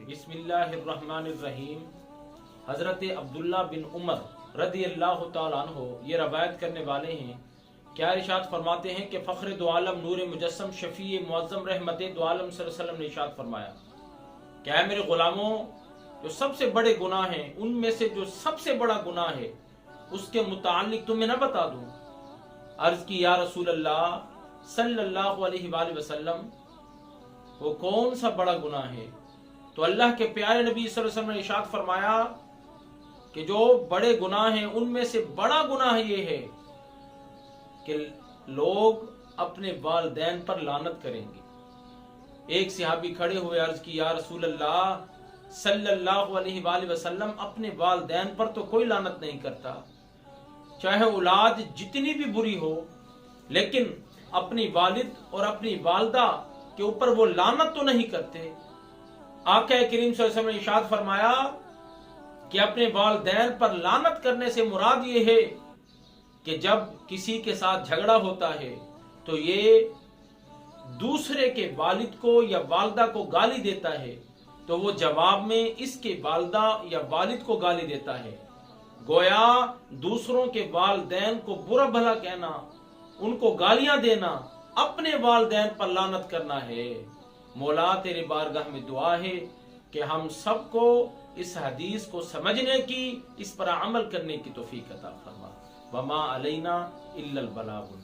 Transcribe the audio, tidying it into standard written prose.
बिस्मिल्लाहिर्रहमानिर्रहीम। हज़रत अब्दुल्ला बिन उमर रदी अल्लाह तआला अन्हो ये रवायत करने वाले हैं। क्या इरशाद फरमाते हैं कि फ़ख्र दो आलम नूर मुजस्सम शफ़ी मुअज़्ज़म रहमत दो आलम सल्लल्लाहु अलैहि वसल्लम ने इरशाद फरमाया, क्या है मेरे गुलामों, जो सबसे बड़े गुनाह हैं उनमें से जो सबसे बड़ा गुनाह है उसके मुताल्लिक तुम्हें न बता दूं। अर्ज की या रसूल अल्लाह सल्लल्लाहु अलैहि वसल्लम, वो कौन सा बड़ा गुनाह है? तो अल्लाह के प्यारे नबी सल्लल्लाहु अलैहि वसल्लम ने इरशाद फरमाया कि जो बड़े गुनाह हैं उनमें से बड़ा गुनाह ये है कि लोग अपने वालिदैन पर लानत करेंगे। एक सहाबी खड़े हुए, अर्ज की या रसूल अल्लाह सल्लल्लाहु अलैहि वसल्लम, अपने वालिदैन पर तो कोई लानत नहीं करता, चाहे औलाद जितनी भी बुरी हो, लेकिन अपनी वालिद और अपनी वालदा के ऊपर वो लानत तो नहीं करते। आका करीम सल्लल्लाहु अलैहि वसल्लम ने इरशाद फरमाया कि अपने वालिदैन पर लानत करने से मुराद ये है कि जब किसी के साथ झगड़ा होता है तो ये दूसरे के वालिद को या वालदा को गाली देता है, तो वो जवाब में इसके वालदा या वालिद को गाली देता है। गोया दूसरों के वालिदैन को बुरा भला कहना, उनको गालियां देना, अपने वालिदैन पर लानत करना है। मौला तेरे बारगाह में दुआ है कि हम सबको इस हदीस को समझने की, इस पर अमल करने की तौफीक अता फरमा। वमा अलैना इल्लल बलागुल।